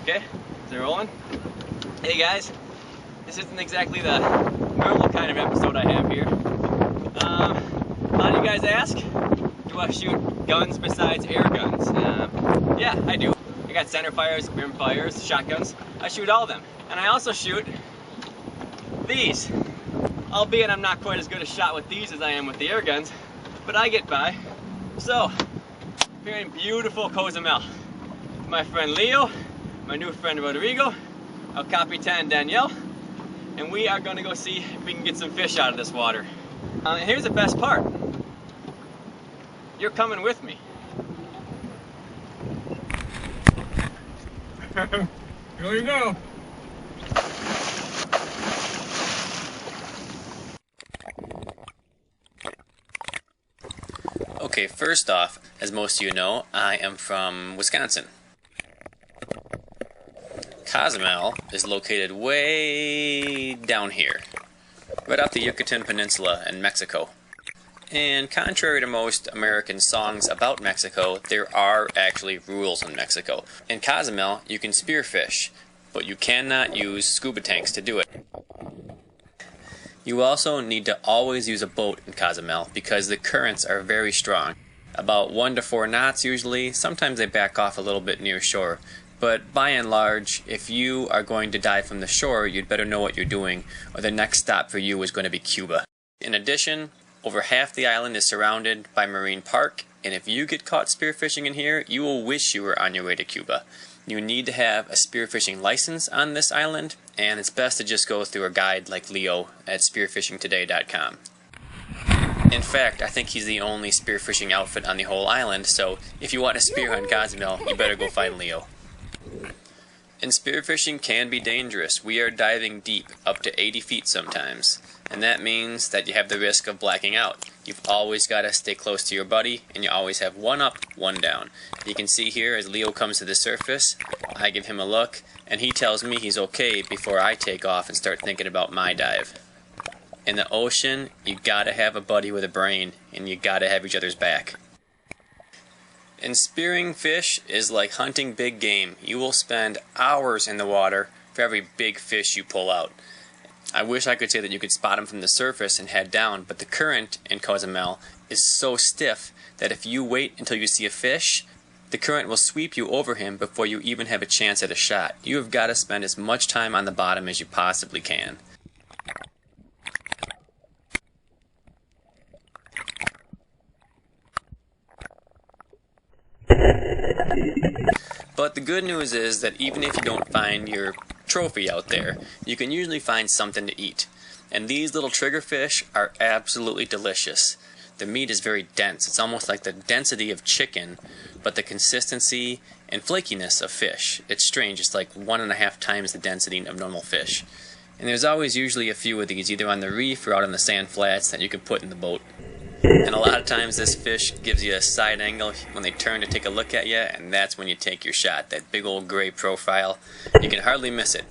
Okay, is it rolling? Hey guys, this isn't exactly the normal kind of episode I have here. A lot of you guys ask, do I shoot guns besides air guns? Yeah, I do. I got center fires, rim fires, shotguns. I shoot all of them. And I also shoot these. Albeit I'm not quite as good a shot with these as I am with the air guns, but I get by. So, here in beautiful Cozumel, my friend Leo, my new friend Rodrigo, El Capitan Danielle, and we are going to go see if we can get some fish out of this water. And here's the best part. You're coming with me. Here you go. Okay, first off, as most of you know, I am from Wisconsin. Cozumel is located way down here, right off the Yucatan Peninsula in Mexico. And contrary to most American songs about Mexico, there are actually rules in Mexico. In Cozumel, you can spearfish, but you cannot use scuba tanks to do it. You also need to always use a boat in Cozumel because the currents are very strong. About 1 to 4 knots usually, sometimes they back off a little bit near shore. But by and large, if you are going to dive from the shore, you'd better know what you're doing, or the next stop for you is going to be Cuba. In addition, over half the island is surrounded by marine park, and if you get caught spearfishing in here, you will wish you were on your way to Cuba. You need to have a spearfishing license on this island, and it's best to just go through a guide like Leo at spearfishingtoday.com. In fact, I think he's the only spearfishing outfit on the whole island, so if you want to spear hunt Cozumel, you better go find Leo. And spearfishing can be dangerous. We are diving deep, up to 80 feet sometimes, and that means that you have the risk of blacking out. You've always got to stay close to your buddy, and you always have one up, one down. You can see here as Leo comes to the surface, I give him a look, and he tells me he's okay before I take off and start thinking about my dive. In the ocean, you gotta have a buddy with a brain, and you gotta have each other's back. And spearing fish is like hunting big game. You will spend hours in the water for every big fish you pull out. I wish I could say that you could spot him from the surface and head down, but the current in Cozumel is so stiff that if you wait until you see a fish, the current will sweep you over him before you even have a chance at a shot. You have got to spend as much time on the bottom as you possibly can. But the good news is that even if you don't find your trophy out there, you can usually find something to eat. And these little triggerfish are absolutely delicious. The meat is very dense. It's almost like the density of chicken, but the consistency and flakiness of fish. It's strange. It's like 1.5 times the density of normal fish. And there's always usually a few of these, either on the reef or out on the sand flats that you can put in the boat. And a lot of times this fish gives you a side angle when they turn to take a look at you, and that's when you take your shot. That big old gray profile. You can hardly miss it.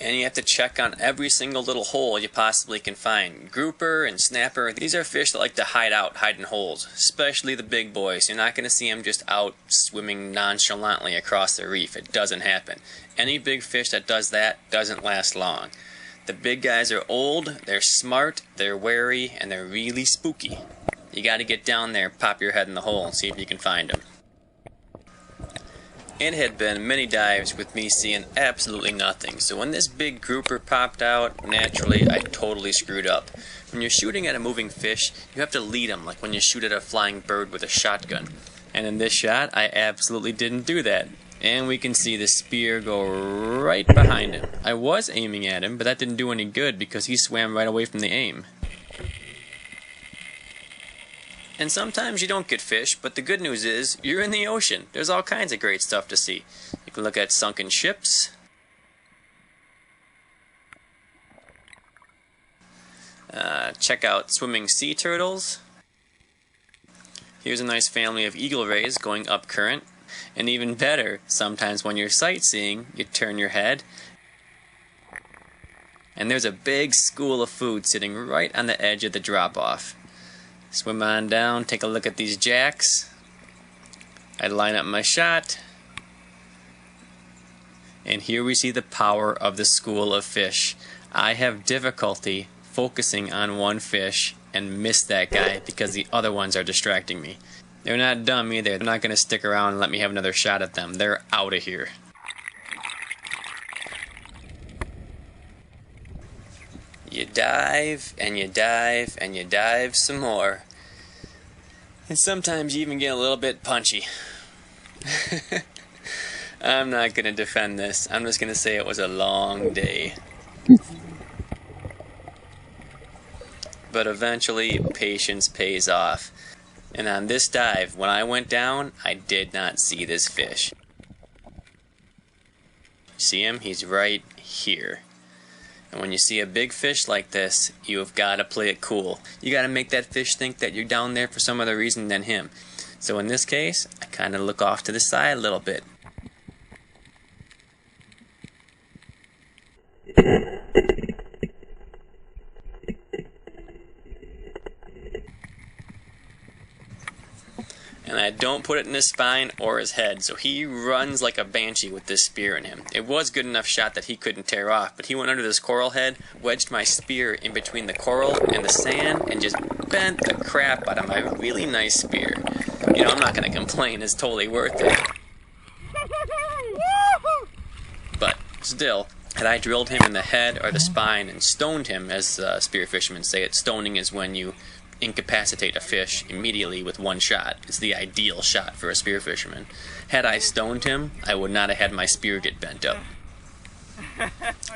And you have to check on every single little hole you possibly can find. Grouper and snapper, these are fish that like to hide in holes, especially the big boys. You're not going to see them just out swimming nonchalantly across the reef. It doesn't happen. Any big fish that does that doesn't last long. The big guys are old, they're smart, they're wary, and they're really spooky. You got to get down there, pop your head in the hole, and see if you can find them. It had been many dives with me seeing absolutely nothing, so when this big grouper popped out, naturally I totally screwed up. When you're shooting at a moving fish, you have to lead them like when you shoot at a flying bird with a shotgun. And in this shot, I absolutely didn't do that. And we can see the spear go right behind him. I was aiming at him, but that didn't do any good because he swam right away from the aim. And sometimes you don't get fish, but the good news is, you're in the ocean. There's all kinds of great stuff to see. You can look at sunken ships. Check out swimming sea turtles. Here's a nice family of eagle rays going up current. And even better, sometimes when you're sightseeing, you turn your head and there's a big school of food sitting right on the edge of the drop-off. Swim on down, take a look at these jacks. I line up my shot. And here we see the power of the school of fish. I have difficulty focusing on one fish and miss that guy because the other ones are distracting me. They're not dumb either. They're not going to stick around and let me have another shot at them. They're out of here. You dive, and you dive, and you dive some more. And sometimes you even get a little bit punchy. I'm not going to defend this. I'm just going to say it was a long day. But eventually, patience pays off. And on this dive, when I went down, I did not see this fish. See him? He's right here. And when you see a big fish like this, you have got to play it cool. You got to make that fish think that you're down there for some other reason than him. So in this case, I kind of look off to the side a little bit. And I don't put it in his spine or his head, so he runs like a banshee with this spear in him. It was good enough shot that he couldn't tear off, but he went under this coral head, wedged my spear in between the coral and the sand, and just bent the crap out of my really nice spear. You know, I'm not going to complain, it's totally worth it. But still, had I drilled him in the head or the spine and stoned him, as spear fishermen say it, stoning is when you incapacitate a fish immediately with one shot. It's the ideal shot for a spear fisherman. Had I stoned him, I would not have had my spear get bent up.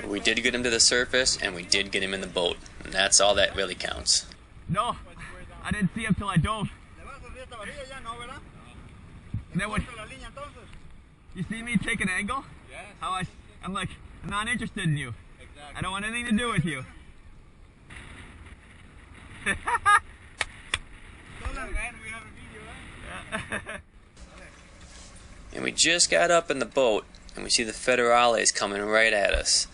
We did get him to the surface, and we did get him in the boat, and that's all that really counts. No, I didn't see him till I dove. And then when you see me take an angle, I'm like, I'm not interested in you. I don't want anything to do with you. And we just got up in the boat, and we see the federales coming right at us.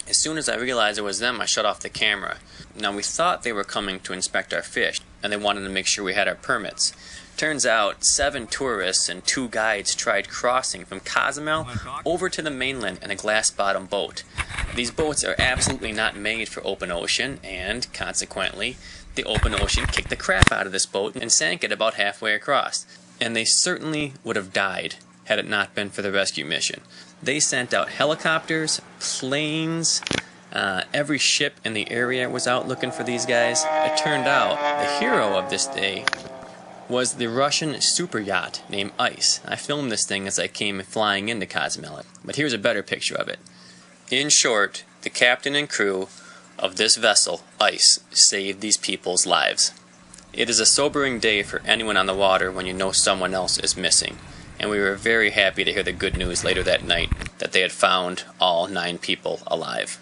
As soon as I realized it was them, I shut off the camera. Now, we thought they were coming to inspect our fish, and they wanted to make sure we had our permits. Turns out, 7 tourists and 2 guides tried crossing from Cozumel over to the mainland in a glass-bottom boat. These boats are absolutely not made for open ocean, and consequently, the open ocean kicked the crap out of this boat and sank it about halfway across. And they certainly would have died had it not been for the rescue mission. They sent out helicopters, planes, every ship in the area was out looking for these guys. It turned out the hero of this day was the Russian super yacht named Ice. I filmed this thing as I came flying into Cozumel, but here's a better picture of it. In short, the captain and crew of this vessel, Ice, saved these people's lives. It is a sobering day for anyone on the water when you know someone else is missing, and we were very happy to hear the good news later that night that they had found all 9 people alive.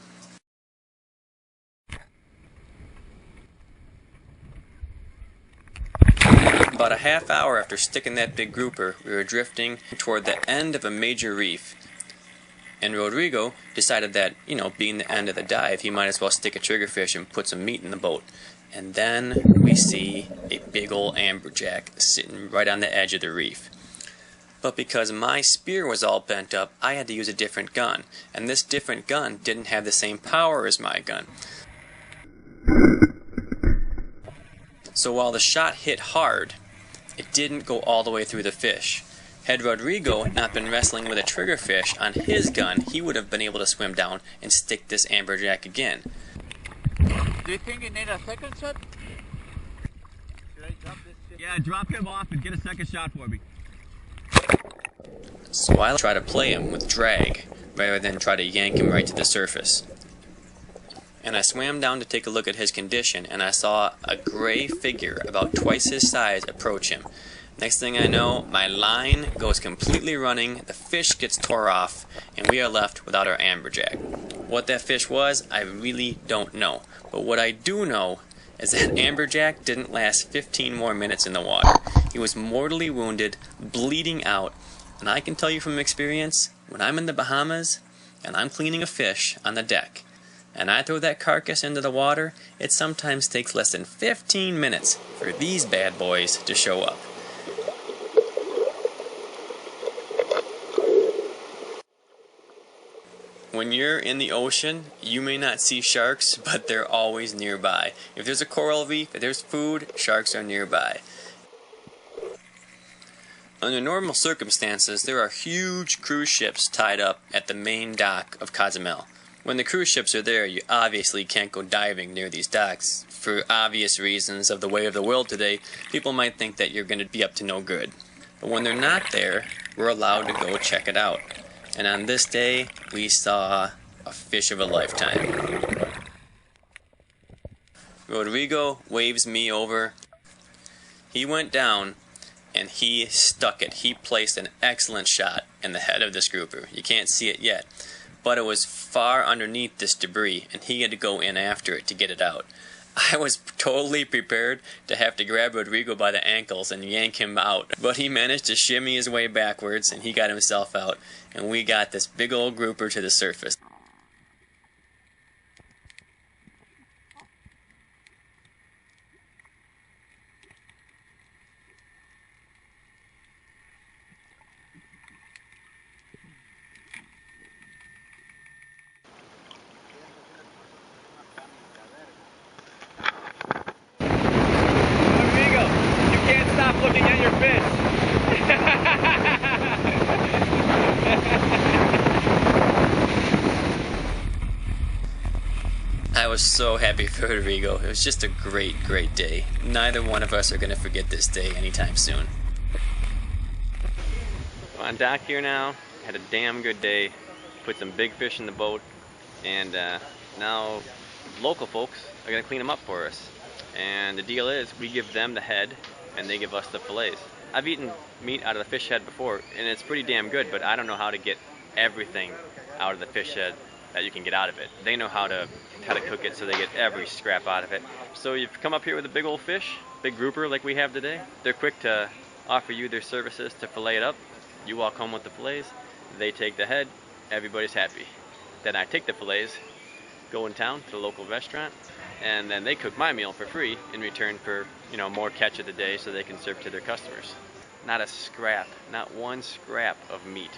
About a half hour after sticking that big grouper, we were drifting toward the end of a major reef. And Rodrigo decided that, being the end of the dive, he might as well stick a triggerfish and put some meat in the boat. And then we see a big old amberjack sitting right on the edge of the reef. But because my spear was all bent up, I had to use a different gun. And this different gun didn't have the same power as my gun. So while the shot hit hard, it didn't go all the way through the fish. Had Rodrigo not been wrestling with a triggerfish on his gun, he would have been able to swim down and stick this amberjack again. Do you think you need a second shot? Should I drop this shit? Yeah, drop him off and get a second shot for me. So I try to play him with drag, rather than try to yank him right to the surface. And I swam down to take a look at his condition, and I saw a gray figure about twice his size approach him. Next thing I know, my line goes completely running, the fish gets tore off, and we are left without our amberjack. What that fish was, I really don't know. But what I do know is that amberjack didn't last 15 more minutes in the water. He He was mortally wounded, bleeding out, and I can tell you from experience, when I'm in the Bahamas and I'm cleaning a fish on the deck, and I throw that carcass into the water, it sometimes takes less than 15 minutes for these bad boys to show up. When you're in the ocean, you may not see sharks, but they're always nearby. If there's a coral reef, if there's food, sharks are nearby. Under normal circumstances, there are huge cruise ships tied up at the main dock of Cozumel. When the cruise ships are there, you obviously can't go diving near these docks. For obvious reasons of the way of the world today, people might think that you're going to be up to no good. But when they're not there, we're allowed to go check it out. And on this day, we saw a fish of a lifetime. Rodrigo waves me over. He went down, and he stuck it. He placed an excellent shot in the head of this grouper. You can't see it yet, but it was far underneath this debris, and he had to go in after it to get it out. I was totally prepared to have to grab Rodrigo by the ankles and yank him out, but he managed to shimmy his way backwards, and he got himself out, and we got this big old grouper to the surface. Looking at your fish. I was so happy for Rodrigo. It was just a great day. Neither one of us are going to forget this day anytime soon. I'm on dock here now. Had a damn good day. Put some big fish in the boat. And now local folks are going to clean them up for us. And the deal is, we give them the head and they give us the fillets. I've eaten meat out of the fish head before, and it's pretty damn good, but I don't know how to get everything out of the fish head that you can get out of it. They know how to cook it so they get every scrap out of it. So you come up here with a big old fish, big grouper like we have today. They're quick to offer you their services to fillet it up. You walk home with the fillets, they take the head, everybody's happy. Then I take the fillets, go in town to the local restaurant, and then they cook my meal for free in return for, you know, more catch of the day so they can serve to their customers. Not a scrap, not one scrap of meat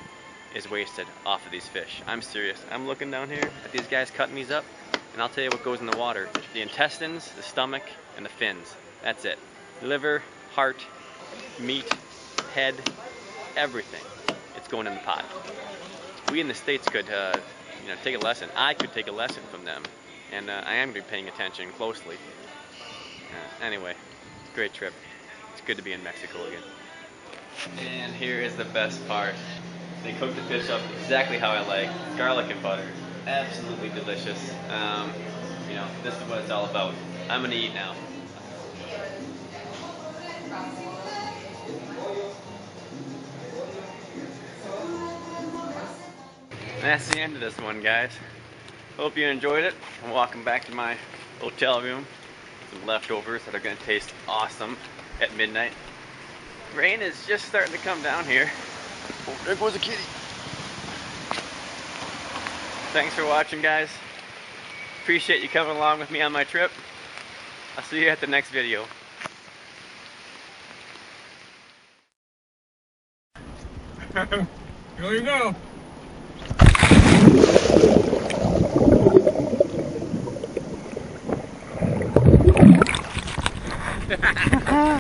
is wasted off of these fish. I'm serious. I'm looking down here at these guys cutting these up, and I'll tell you what goes in the water. The intestines, the stomach, and the fins. That's it. Liver, heart, meat, head, everything. It's going in the pot. We in the States could take a lesson. I could take a lesson from them. And I am going to be paying attention closely. Anyway, great trip. It's good to be in Mexico again. And here is the best part. They cook the fish up exactly how I like. Garlic and butter. Absolutely delicious. This is what it's all about. I'm going to eat now. And that's the end of this one, guys. Hope you enjoyed it. I'm walking back to my hotel room. Some leftovers that are going to taste awesome at midnight. Rain is just starting to come down here. Oh, there goes a kitty. Thanks for watching, guys. Appreciate you coming along with me on my trip. I'll see you at the next video. Here you go.